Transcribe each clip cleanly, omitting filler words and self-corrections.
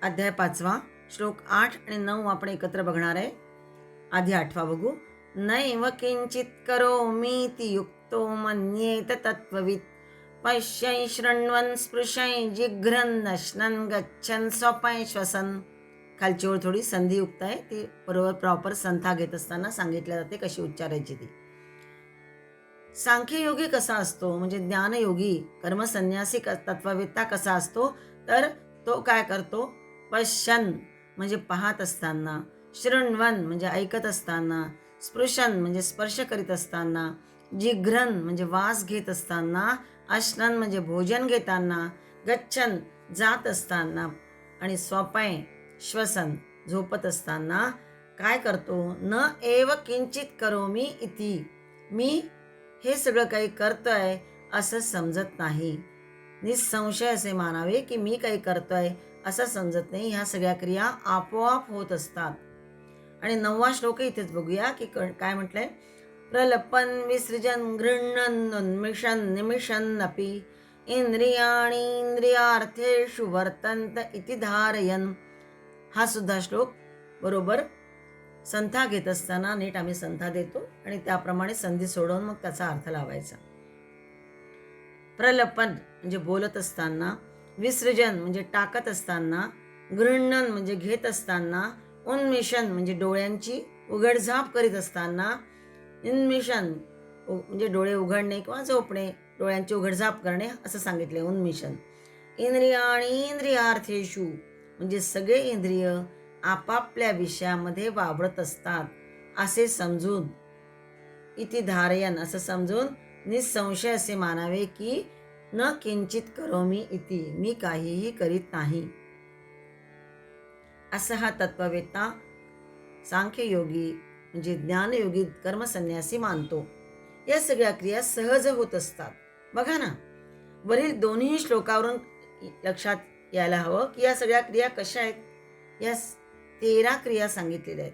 अध्याय 5 श्लोक 8 आणि 9 आपण एकत्र बघणार आहे. आधी 8 बघू. नैव किंचित करोमीति युक्तो मन्येत तत्त्ववित् पश्यै शृण्वन् स्पृशै जिघ्रन् नश्नन् गच्छन् स्वपै श्वसन. खालची ओळ थोडी संधियुक्त आहे, ती बरोबर प्रॉपर संथा घेत असताना सांगितल्या जाते कशी उच्चारायची ती. सांख्ययोगी कसा असतो म्हणजे ज्ञानयोगी कर्मसन्यासी तत्ववेत्ता कसा असतो, तर तो काय करतो, पश्यन म्हणजे पाहत असताना, शृण्वन म्हणजे ऐकत असताना, स्पृशन म्हणजे स्पर्श करीत असताना, जिघ्रन म्हणजे वास घेत असताना, अश्नन म्हणजे भोजन घेताना, गच्छन जात असताना आणि स्वपय श्वसन झोपत असताना काय करतो, न एव किंचित करोमी इति, मी हे सगळं काही करतोय असं समजत नाही. निसंशय असे मानावे की मी काही करतोय असं समजत नाही. ह्या सगळ्या क्रिया आपोआप होत असतात. आणि 9वा श्लोक इथेच बघूया की काय म्हटलंय. प्रलपन विसृजन गृह्णन उन्मिषन निमिषन अपि इंद्रियाणि इंद्रियार्थेषु वर्तन्त इति धारयन. हा सुद्धा श्लोक बरोबर संथा घेत असताना नीट आम्ही संथा देतो आणि त्याप्रमाणे संधी सोडवून मग त्याचा अर्थ लावायचा. प्रलपन म्हणजे बोलत असताना, विसृजन म्हणजे टाकत असताना, गृह्णन म्हणजे घेत असताना, उन्मिषण म्हणजे डोळ्यांची उघडझाप करीत असताना, इन्मिषण म्हणजे डोळे उघडणे किंवा झोपणे, डोळ्यांची उघडझाप करणे असं सांगितले उन्मिषण. इंद्रियाणि इंद्रियार्थेषु म्हणजे सगळे इंद्रिय आपापल्या विषयामध्ये वावरत असतात असे समजून, इति धारयन असं समजून, निसंशय असे मानावे की न किंचित करोमी इति, मी काहीही करीत नाही. असा हा तत्ववेत्ता सांख्ययोगी म्हणजे ज्ञानयोगी कर्मसन्यासी मानतो. या सगळ्या क्रिया सहज होत असतात. बघा ना, वरील दोन्ही श्लोकावरून लक्षात यायला हवं की या सगळ्या क्रिया कशा आहेत. या 13 क्रिया सांगितलेल्या आहेत.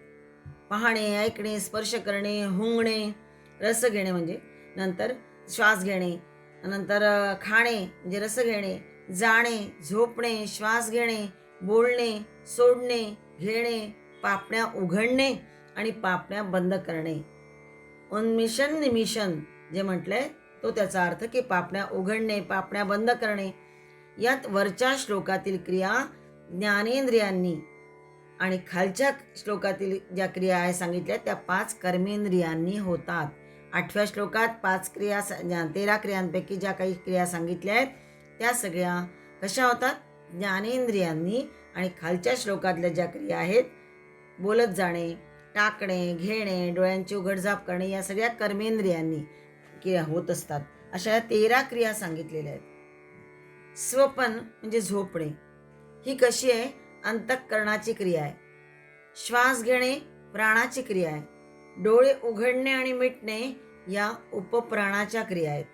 पाहणे, ऐकणे, स्पर्श करणे, हुंगणे, रस घेणे म्हणजे नंतर श्वास घेणे, नंतर खाणे म्हणजे रस घेणे, जाणे, झोपणे, श्वास घेणे, बोलणे, सोडणे, घेणे, पापण्या उघडणे आणि पापण्या बंद करणे. उन्मिषण निमिषण जे म्हटलंय तो त्याचा अर्थ की पापण्या उघडणे, पापण्या बंद करणे. यात वरच्या श्लोकातील क्रिया ज्ञानेंद्रियांनी आणि खालच्या श्लोकातील ज्या क्रिया आहे सांगितल्या त्या 5 कर्मेंद्रियांनी होतात. 8व्या श्लोकात 5 क्रिया 13 क्रियांपैकी ज्या काही क्रिया सांगितल्या आहेत त्या सगळ्या कशा होतात, ज्ञानेंद्रियांनी. आणि खालच्या श्लोकातल्या ज्या क्रिया आहेत, बोलत जाणे, टाकणे, घेणे, डोळ्यांची उघडझाप करणे, या सगळ्या कर्मेंद्रियांनी क्रिया होत असतात. अशा 13 क्रिया सांगितलेल्या आहेत. स्वपन म्हणजे झोपणे, ही कशी आहे, अंतःकरणाची क्रिया आहे. श्वास घेणे प्राणाची क्रिया आहे. डोळे उघडणे आणि मिटणे या उपप्राणाच्या क्रिया आहेत.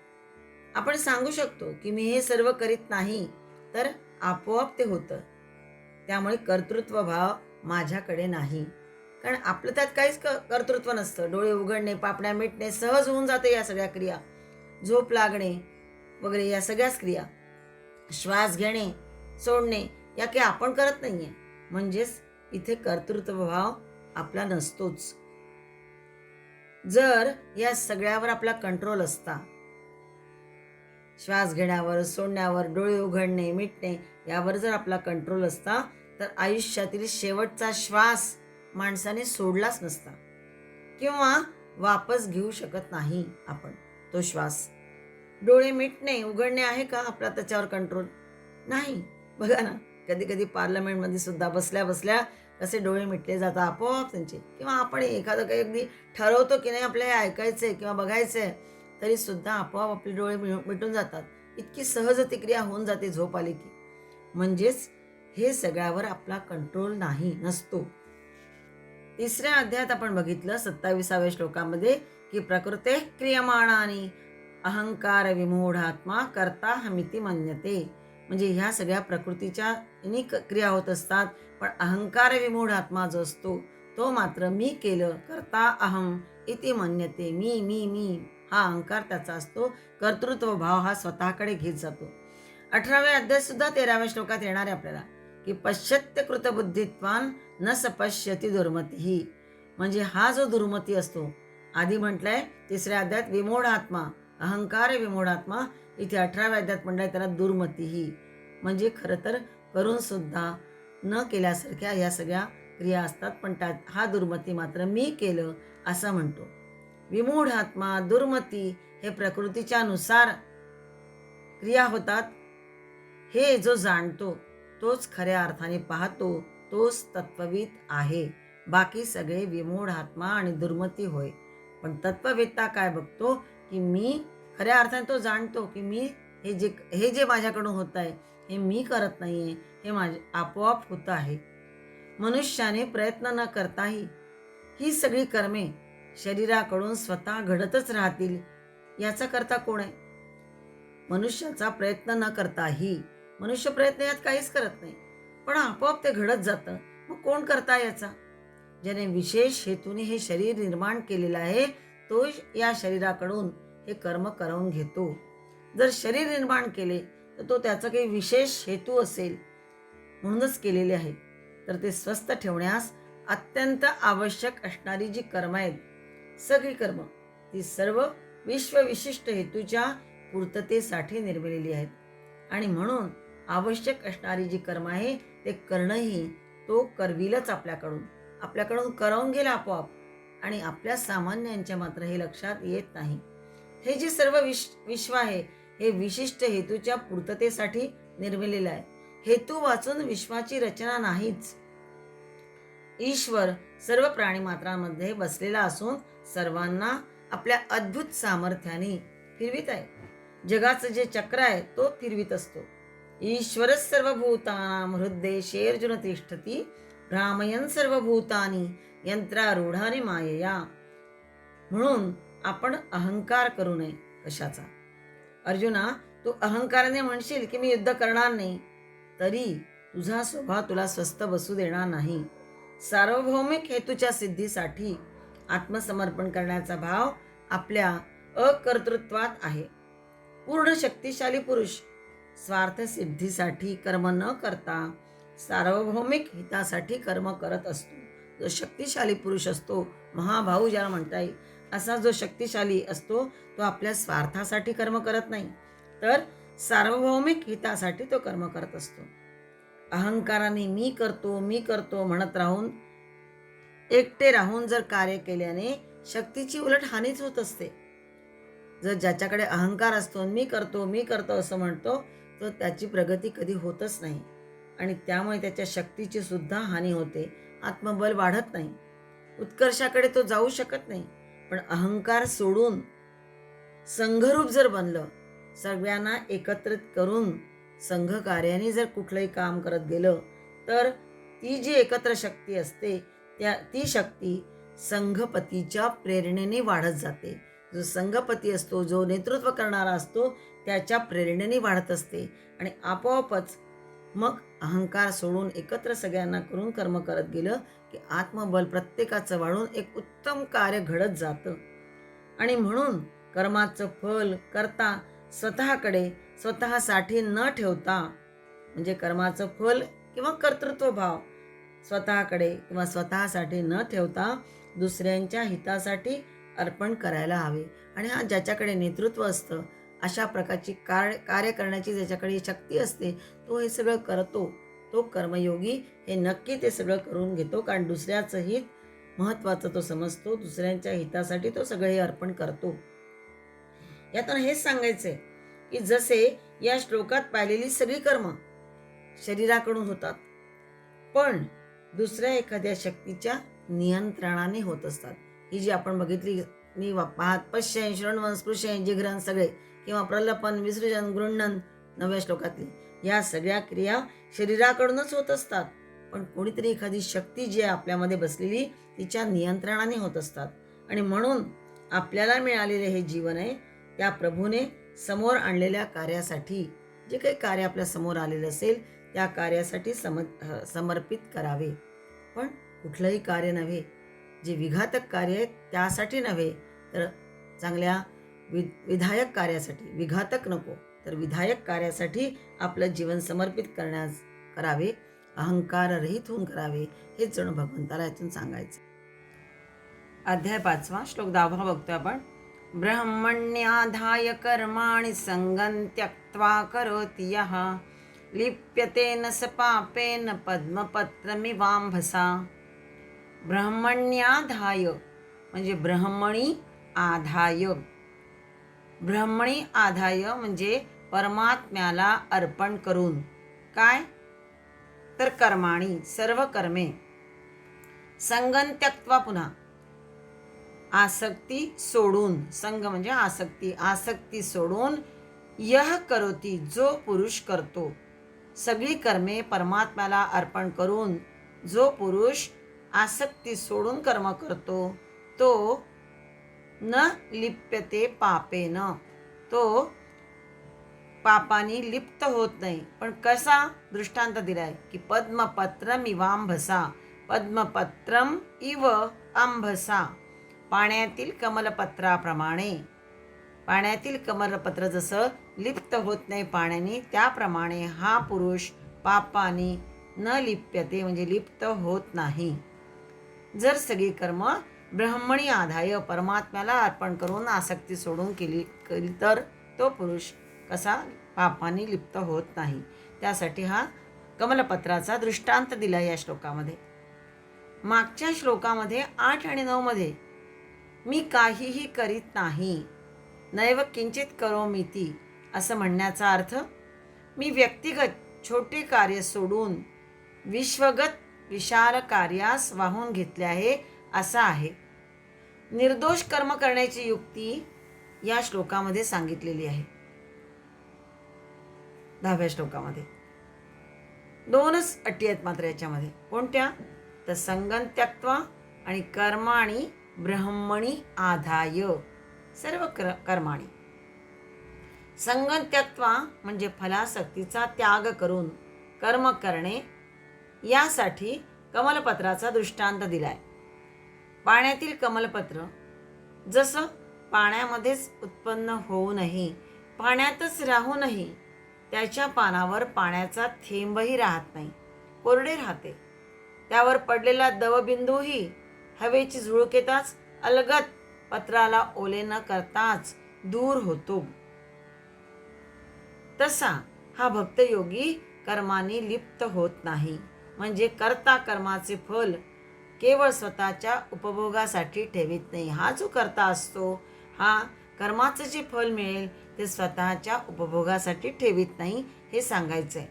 आपण सांगू शकतो की मी हे सर्व करीत नाही, तर आपोआप ते होतं. त्यामुळे कर्तृत्व भाव माझ्याकडे नाही, कारण आपलं त्यात काहीच कर्तृत्व नसतं. डोळे उघडणे, पापण्या मिटणे सहज होऊन जाते. या सगळ्या क्रिया, झोप लागणे वगैरे या सगळ्याच क्रिया, श्वास घेणे, सोडणे या काही आपण करत नाहीये. म्हणजेच इथे कर्तृत्व भाव आपला नसतोच. जर या सगळ्यावर आपला कंट्रोल असता, श्वास घेण्यावर, सोडण्यावर, डोळे उघडणे, मिटणे यावर जर आपला कंट्रोल असता, तर आयुष्यातील शेवटचा श्वास माणसाने सोडलाच नसता किंवा वापस घेऊ शकत नाही आपण तो श्वास. डोळे मिटणे उघडणे आहे का आपला त्याच्यावर कंट्रोल? नाही. बघा ना, कधी कधी पार्लमेंटमध्ये सुद्धा बसल्या बसल्या कसे डोळे मिटले जातात आपोआप त्यांचे. किंवा आपण एखादं काही अगदी ठरवतो की नाही आपल्याला ऐकायचंय किंवा बघायचंय, तरी सुद्धा आपोआप आपले डोळे मिटून जातात. इतकी सहज ती क्रिया होऊन जाते झोप आली की. म्हणजेच हे सगळ्यावर आपला कंट्रोल नसतो. 3ऱ्या अध्यायात आपण बघितलं 27व्या श्लोकामध्ये की प्रकृते क्रियमाणानी अहंकार विमूढात्मा कर्ता हमिती मन्यते. म्हणजे ह्या सगळ्या प्रकृतीच्या अनेक क्रिया होत असतात, पण अहंकार विमूढ आत्मा जो असतो तो मात्र मी केलं, कर्ता अहम इति मन्यते, मी मी मी हा अहंकार त्याचा असतो. कर्तृत्व भाव हा स्वतःकडे घेत जातो. 18व्या अध्याय सुद्धा 13व्या श्लोकात येणार आहे आपल्याला की पश्यत्य कृतबुद्धित्वान न सपश्यती दुर्मती. म्हणजे हा जो दुर्मती असतो, आधी म्हटलंय 3ऱ्या अध्यायात विमूढ आत्मा, अहंकार विमूढ आत्मा, इथे 18व्या अध्यायात म्हटलंय त्याला दुर्मती. म्हणजे खरं तर करून सुद्धा न केल्यासारख्या या सगळ्या क्रिया असतात, पण त्यात हा दुर्मती मात्र मी केलं असं म्हणतो. विमूढ आत्मा, दुर्मती हे प्रकृतीच्या नुसार क्रिया होतात. हे जो जाणतो तोच खऱ्या अर्थाने पाहतो, तोच तत्वविद आहे. बाकी सगळे विमूढ आत्मा आणि दुर्मती होय. पण तत्ववेत्ता काय बघतो की मी खऱ्या अर्थाने तो जाणतो की मी हे जे माझ्याकडून होत आहे हे मी करत नाहीये, हे माझे आपोआप होत आहे. मनुष्याने प्रयत्न न करताही ही सगळी कर्मे शरीराकडून स्वतः घडतच राहतील. याचा करता कोण आहे? मनुष्याचा प्रयत्न न करताही, मनुष्य प्रयत्न यात काहीच करत नाही, पण आपोआप ते घडत जातं. मग कोण करता याचा? ज्याने विशेष हेतूने हे शरीर निर्माण केलेलं आहे तो या शरीराकडून हे कर्म करवून घेतो. जर शरीर निर्माण केले तर तो त्याचा काही विशेष हेतू असेल म्हणूनच केलेले आहे. तर ते स्वस्थ ठेवण्यास अत्यंत आवश्यक असणारी जी कर्म आहेत, सगळी कर्म ती सर्व विश्वविशिष्ट हेतूच्या पूर्ततेसाठी निर्मिलेली आहेत. आणि म्हणून आवश्यक असणारी जी कर्म आहे ते करणंही तो करविलच आपल्याकडून करवून गेला आपोआप. आणि आपल्या सामान्यांच्या मात्र हे लक्षात येत नाही. हे जे सर्व विश्व आहे हे विशिष्ट हेतूच्या पूर्ततेसाठी निर्मिलेलं आहे. हेतू वाचून विश्वाची रचना नाहीच. ईश्वर सर्व प्राणीमात्रांमध्ये बसलेला असून सर्वांना आपल्या अद्भुत सामर्थ्याने फिरवित आहे. जगाचं जे चक्र आहे तो फिरवित असतो. ईश्वरच सर्वभूतानां हृद्देशेऽर्जुन तिष्ठति भ्रामयन् सर्वभूतानि यंत्रारूढानि मायया. म्हणून आपण अहंकार करू नये. कशाचा? अर्जुना, तू अहंकाराने म्हणशील की मी युद्ध करणार नाही, तरी तुझा स्वभाव तुला स्वस्थ बसू देणार नाही. सार्वभौमिक हेतूच्या सिद्धीसाठी आत्मसमर्पण करण्याचा भाव आपल्या अकर्तृत्वात आहे. पूर्ण शक्तिशाली पुरुष स्वार्थ सिद्धीसाठी कर्म न करता सार्वभौमिक हितासाठी कर्म करत असतो. जो शक्तिशाली पुरुष असतो, महाभाऊ ज्याला म्हणता येईल, असा जो शक्तिशाली असतो तो आपल्या स्वार्थासाठी कर्म करत नाही, तर सार्वभौमिक हितासाठी तो कर्म करत असतो. अहंकाराने मी करतो म्हणत राहून एकटे राहून जर कार्य केल्याने शक्तीची उलट हानीच होत असते. जर ज्याच्याकडे अहंकार असतो, मी करतो असं म्हणतो, तर त्याची प्रगती कधी होतच नाही आणि त्यामुळे त्याच्या शक्तीची सुद्धा हानी होते. आत्मबल वाढत नाही, उत्कर्षाकडे तो जाऊ शकत नाही. पण अहंकार सोडून संघरूप जर बनलं, सगळ्यांना एकत्रित करून संघ कार्याने जर कुठलंही काम करत गेलं, तर ती जी एकत्र शक्ती असते ती शक्ती संघपतीच्या प्रेरणेने वाढत जाते. जो संघपती असतो, जो नेतृत्व करणारा असतो, त्याच्या प्रेरणेने वाढत असते आणि आपोआपच मग अहंकार सोडून एकत्र सगळ्यांना करून कर्म करत गेलं की आत्मबल प्रत्येकाचं वाढून एक उत्तम कार्य घडत जातं. आणि म्हणून कर्माचं फल करता स्वतःसाठी न ठेवता, म्हणजे कर्माचं फल किंवा कर्तृत्व भाव स्वतःकडे किंवा स्वतःसाठी न ठेवता दुसऱ्यांच्या हितासाठी अर्पण करायला हवे. आणि हा ज्याच्याकडे नेतृत्व असतं, अशा प्रकारची कार्य करण्याची ज्याच्याकडे शक्ती असते, तो हे सगळं करतो. तो कर्मयोगी हे नक्की ते सगळं करून घेतो, कारण दुसऱ्याचं हित महत्त्वाचं तो समजतो. दुसऱ्यांच्या हितासाठी तो सगळं हे अर्पण करतो. यातून हेच सांगायचंय की जसे या श्लोकात पाहिलेली सगळी कर्म शरीराकडून होतात, पण दुसऱ्या एखाद्या शक्तीच्या नियंत्रणाने होत असतात. ही जी आपण बघितली, मी पाहत पश्यन् शृण्वन् स्पृशन् जिघ्रन् सगळे, किंवा प्रलपन विसृजन गृह्णन 9व्या श्लोकातली, या सगळ्या क्रिया शरीराकडूनच होत असतात. पण कोणीतरी एखादी शक्ती जी आहे आपल्यामध्ये बसलेली, तिच्या नियंत्रणाने होत असतात. आणि म्हणून आपल्याला मिळालेले हे जीवन आहे त्या प्रभूने समोर आणलेल्या कार्यासाठी, जे काही कार्य आपल्या समोर आलेलं असेल त्या कार्यासाठी समर्पित करावे. पण कुठलंही कार्य नव्हे, जे विघातक कार्य आहे त्यासाठी नव्हे, तर चांगल्या विधायक कार्यासाठी. विघातक नको, तर विधायक कार्यासाठी आपलं जीवन समर्पित करावे. अहंकार रहित होऊन करावे, हेच जणू भगवंताला यातून सांगायचं. अध्याय 5 श्लोक 10 बघतोय आपण. ब्रह्मण्याधाय कर्माणि संगं त्यक्त्वा करोति यः लिप्यते न स पापेन पद्मपत्रमिवांभसा. ब्रह्मण्याधाय म्हणजे ब्रह्मणी आधाय. ब्रह्मणी आधाय म्हणजे परमात्म्याला अर्पण करून. काय तर कर्माणी सर्व कर्मे. संगं त्यक्त्वा पुन्हा आसक्ती सोडून. संग म्हणजे आसक्ती. आसक्ती सोडून यह करोती जो पुरुष करतो. सगळी कर्मे परमात्म्याला अर्पण करून जो पुरुष आसक्ती सोडून कर्म करतो तो न लिप्यते पापेन, तो पापानी लिप्त होत नाही. पण कसा दृष्टांत दिलाय की पद्मपत्रम इवांभसा. पद्मपत्रम इव अंभसा, पाण्यातील कमलपत्राप्रमाणे. पाण्यातील कमलपत्र जसं लिप्त होत नाही पाण्याने, त्याप्रमाणे हा पुरुष पापानी न लिप्यते म्हणजे लिप्त होत नाही. जर सगळी कर्म ब्रह्मणी आधाय परमात्म्याला अर्पण करून आसक्ती सोडून केली तर तो पुरुष कसा पापानी लिप्त होत नाही. त्यासाठी हा कमलपत्राचा दृष्टांत दिला या श्लोकामध्ये. मागच्या श्लोकामध्ये 8 आणि 9 मध्ये मी काहीही करीत नाही, नैव किंचित करोमीति असं म्हणण्याचा अर्थ मी व्यक्तिगत छोटे कार्य सोडून विश्वगत विशाल कार्यास वाहून घेतले आहे असा आहे. निर्दोष कर्म करण्याची युक्ती या श्लोकामध्ये सांगितलेली आहे. 10व्या श्लोकामध्ये 2च अटी आहेत मात्र याच्यामध्ये. कोणत्या तर संगं त्यक्त्वा आणि कर्माणि ब्रह्मणी आधाय सर्व कर्माणि. संगं त्यक्त्वा म्हणजे फलासक्तीचा त्याग करून कर्म करणे. यासाठी कमलपत्राचा दृष्टांत दिलाय. पाण्यातील कमलपत्र जसं पाण्यामध्येच उत्पन्न होऊनही पाण्यातच राहूनही त्याच्या पानावर पाण्याचा थेंबही राहत नाही, कोरडे राहते. त्यावर पडलेला दवबिंदूही हवेची झुळूक येताच अलगद पत्राला ओले न करताच दूर होतो. तसा हा भक्तयोगी कर्माने लिप्त होत नाही. म्हणजे करता कर्माचे फल केवळ स्वतःच्या उपभोगासाठी ठेवीत नाही. हा जो करता असतो हा कर्माचं जे फल मिळेल ते स्वतःच्या उपभोगासाठी ठेवीत नाही, हे सांगायचं आहे.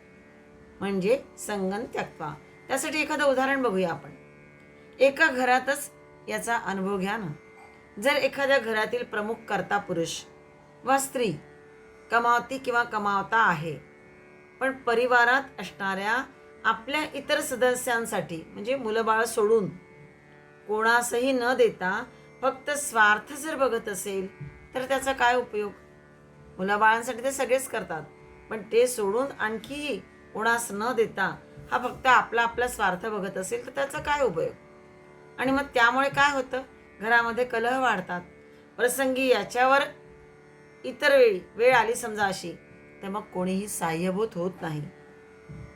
म्हणजे संगं त्यक्त्वा. त्यासाठी एखादं उदाहरण बघूया आपण. एका घरातच याचा अनुभव घ्या ना. जर एखाद्या घरातील प्रमुख कर्ता पुरुष वा स्त्री कमावती किंवा कमावता आहे, पण परिवारात असणाऱ्या आपल्या इतर सदस्यांसाठी म्हणजे मुलंबाळ सोडून कोणासही न देता फक्त स्वार्थ जर बघत असेल तर त्याचा काय उपयोग. मुलाबाळांसाठी ते सगळेच करतात, पण ते सोडून आणखीही कोणास न देता हा फक्त आपला आपला स्वार्थ बघत असेल तर त्याचा काय उपयोग. आणि मग त्यामुळे काय होतं, घरामध्ये कलह वाढतात. प्रसंगी याच्यावर इतर वेळ आली समजा अशी, तर मग कोणीही साह्यभूत होत नाही.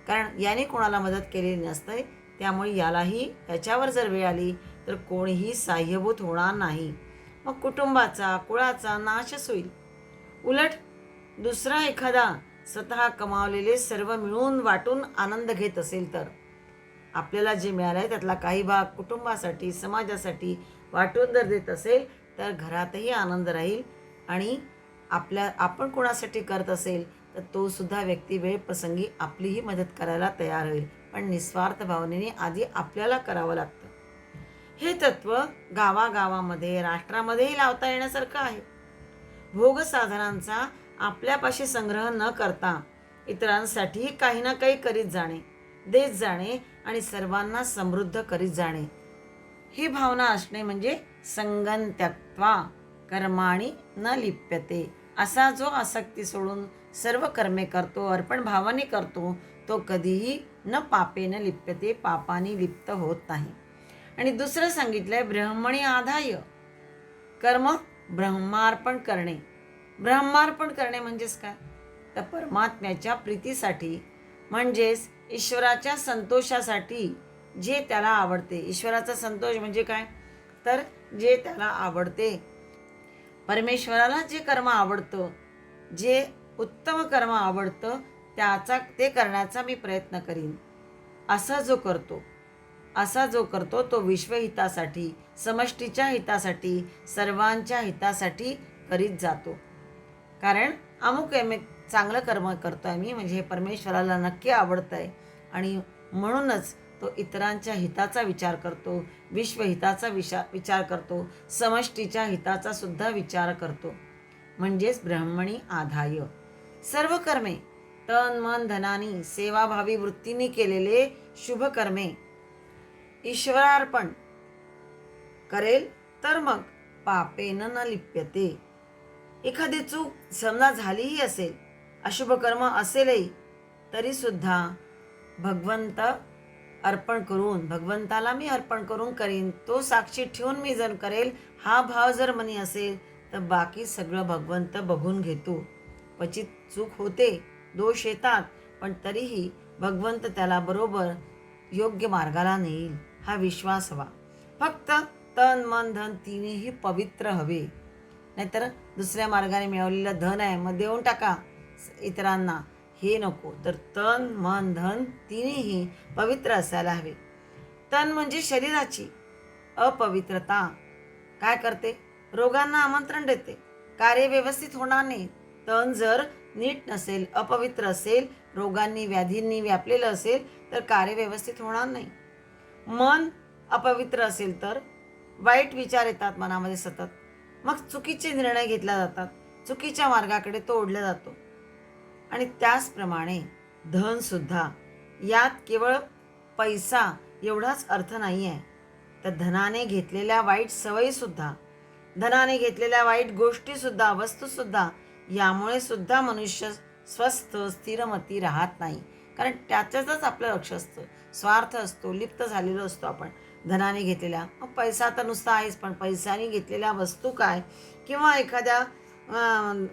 कारण याने कोणाला मदत केलेली नसते, त्यामुळे यालाही याच्यावर जर वेळ आली तर कोणीही साह्यभूत होणार नाही. मग कुटुंबाचा कुळाचा नाशच होईल. उलट दुसरा एखादा स्वतः कमावलेले सर्व मिळून वाटून आनंद घेत असेल तर आपल्याला जे मिळालं आहे त्यातला काही भाग कुटुंबासाठी समाजासाठी वाटून जर देत असेल तर घरातही आनंद राहील. आणि आपण कोणासाठी करत असेल तर तो सुद्धा व्यक्ती वेळ प्रसंगी आपलीही मदत करायला तयार होईल. पण निस्वार्थ भावनेने आधी आपल्याला करावं लागतं. हे तत्व गावागावामध्ये राष्ट्रामध्येही लावता येण्यासारखं आहे. भोग साधनांचा आपल्यापाशी संग्रह न करता इतरांसाठी काही ना काही करीत जाणे, देत जाणे आणि सर्वांना समृद्ध करीत जाणे, ही भावना असणे म्हणजे संगं त्यक्त्वा कर्माणि न लिप्यते. असा जो आसक्ती सोडून सर्व कर्मे करतो, अर्पण भावाने करतो, तो कधीही न पापेन लिप्यते, पापाने लिप्त होत नाही. आणि दुसरं सांगितलंय ब्रह्मणी आधाय कर्म ब्रह्मार्पण करणे. ब्रह्मार्पण करणे म्हणजेच काय तर परमात्म्याच्या प्रीतीसाठी म्हणजेच ईश्वराच्या संतोषासाठी जे त्याला आवडते. ईश्वराचा संतोष म्हणजे काय? तर जे त्याला आवडते, परमेश्वराला जे कर्म आवडतं, जे उत्तम कर्म आवडतं, ते करण्याचा मी प्रयत्न करीन. असा जो करतो तो विश्वहितासाठी, समष्टीच्या हितासाठी, सर्वांच्या हितासाठी करीत जातो. कारण अमुक चांगलं कर्म करतोय मी, म्हणजे हे परमेश्वराला नक्की आवडतंय आणि म्हणूनच तो इतरांच्या हिताचा विचार करतो, विश्वहिताचा विचार करतो, समष्टीच्या हिताचा सुद्धा विचार करतो. म्हणजेच ब्रह्मणी आधाय सर्व कर्मे तन मन धनानी सेवाभावी वृत्तीने केलेले शुभ कर्मे ईश्वरार्पण करेल तर मग पापेन न लिप्यते. एखादी चूक समजा झालीही असेल, अशुभ कर्म असेलही, तरी सुद्धा भगवंताला मी अर्पण करून करीन. तो साक्षी ठेवून मी जर करेल, हा भाव जर मनी असेल, तर बाकी सगळं भगवंत बघून घेतो. क्वचित चूक होते, दोष येतात, पण तरीही भगवंत त्याला बरोबर योग्य मार्गाला नेईल, हा विश्वास हवा. फक्त तन मन धन तिन्ही पवित्र हवे. नाहीतर दुसऱ्या मार्गाने मिळवलेलं धन आहे, मग देऊन टाका इतरांना, हे नको. तर तन मन धन तिन्ही पवित्र असायला हवे. तन म्हणजे शरीराची अपवित्रता काय करते? रोगांना आमंत्रण देते, कार्य व्यवस्थित होणार नाही. तन जर नीट नसेल, अपवित्र असेल, रोगांनी व्याधींनी व्यापलेलं असेल, तर कार्य व्यवस्थित होणार नाही. मन अपवित्र असेल तर वाईट विचार येतात मनामध्ये सतत, मग चुकीचे निर्णय घेतले जातात, चुकीच्या मार्गाकडे तो ओढला जातो. आणि त्याचप्रमाणे धन सुद्धा, यात केवळ पैसा एवढाच अर्थ नाही आहे, तर धनाने घेतलेल्या वाईट सवयी सुद्धा, धनाने घेतलेल्या वाईट गोष्टी सुद्धा, वस्तू सुद्धा, यामुळे सुद्धा मनुष्य स्वस्थ स्थिरमती राहत नाही. कारण त्याच्यातच आपलं लक्ष असतं, स्वार्थ असतो, लिप्त झालेलो असतो आपण धनाने घेतलेल्या. मग पैसा तर नुसता आहेच, पण पैशाने घेतलेल्या वस्तू काय किंवा एखाद्या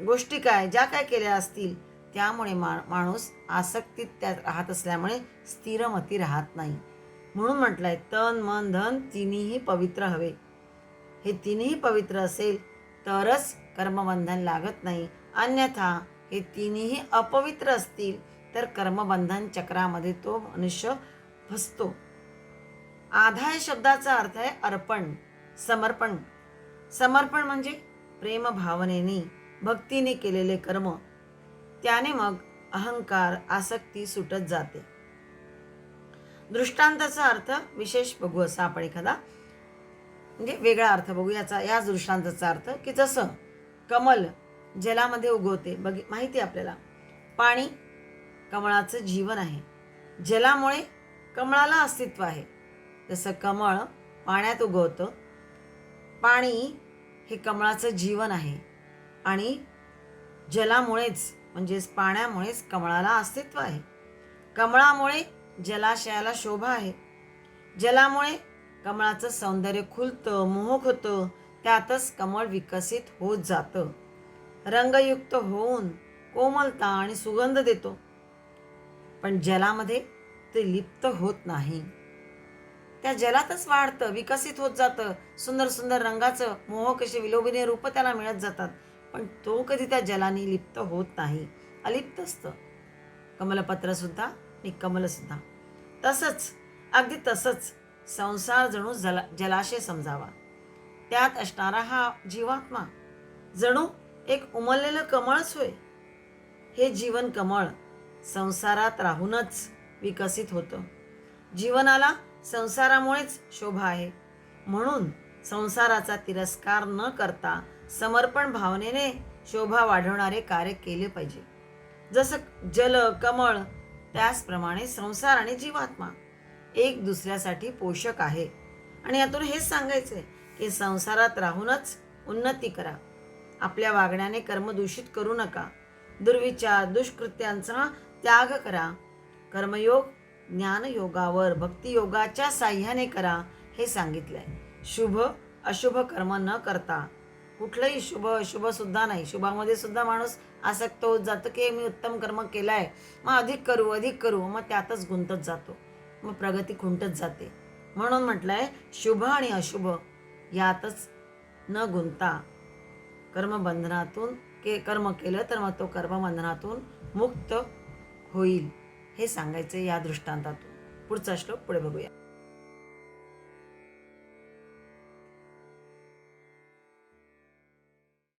गोष्टी काय, ज्या काय केल्या असतील, त्यामुळे माणूस आसक्तीत त्यात राहत असल्यामुळे स्थिरमती राहत नाही. म्हणून म्हटलंय तन मन धन तिन्ही पवित्र हवे. हे तिन्ही पवित्र असेल तरच कर्मबंधन लागत नाही. अन्यथा हे तिन्ही अपवित्र असतील तर कर्मबंधन चक्रामध्ये तो मनुष्य फसतो. आधाय शब्दाचा अर्थ आहे अर्पण, समर्पण. समर्पण म्हणजे प्रेम भावनेने, भक्तीने केलेले कर्म. त्याने मग अहंकार, आसक्ती सुटत जाते. दृष्टांताचा अर्थ विशेष बघू, असा आपण एखादा म्हणजे वेगळा अर्थ बघू या दृष्टांताचा अर्थ, की जसं कमल जलामध्ये उगवते, माहिती आहे आपल्याला. पाणी कमळाचं जीवन आहे, जलामुळे कमळाला अस्तित्व आहे. जसं कमळ पाण्यात उगवतं, पाणी हे कमळाचं जीवन आहे आणि जलामुळेच म्हणजेच पाण्यामुळेच कमळाला अस्तित्व आहे. कमळामुळे जलाशयाला शोभा आहे, जलामुळे कमळाचं सौंदर्य खुलतं, मोहक होतं, त्यातच कमळ विकसित होत जातं, रंगयुक्त होऊन कोमलता आणि सुगंध देतो. पण जलामध्ये ते लिप्त होत नाही, त्या जलातच वाढतं, विकसित होत जातं, सुंदर सुंदर रंगाचं मोहक असे विलोभनीय रूप त्याला मिळत जातात, पण तो कधी त्या जलाने लिप्त होत नाही, अलिप्त असतं. कमलपत्र सुद्धा आणि कमल सुद्धा अगदी तसंच संसार जणू जलाशय समजावा. त्यात असणारा हा जीवात्मा जणू एक उमललेलं कमळच होय. हे जीवन कमळ संसारात राहूनच विकसित होतं. जीवनाला संसारामुळेच शोभा आहे. म्हणून संसाराचा तिरस्कार न करता समर्पण भावनेने शोभा वाढवणारे कार्य केले पाहिजे. जसं जल, कमळ, त्याचप्रमाणे संसार आणि जीवात्मा एक दुसऱ्यासाठी पोषक आहे. आणि यातून हेच सांगायचं आहे की संसारात राहूनच उन्नती करा. आपल्या वागण्याने कर्म दूषित करू नका. दुर्विचार, दुष्कृत्यांचा त्याग करा. कर्मयोग ज्ञानयोगावर भक्तियोगाच्या साह्याने करा, हे सांगितलंय. शुभ अशुभ कर्म न करता, कुठलंही शुभ अशुभ सुद्धा नाही, शुभामध्ये सुद्धा माणूस आसक्त होत जातं की मी उत्तम कर्म केलं आहे, मग अधिक करू, मग त्यातच गुंतत जातो, मग प्रगती खुंटत जाते. म्हणून म्हटलं आहे, शुभ आणि अशुभ यातच न गुंता कर्मबंधनातून कर्म केलं तर मग तो कर्मबंधनातून मुक्त होईल, हे सांगायचं या दृष्टांतातून. पुढचा श्लोक पुढे बघूया.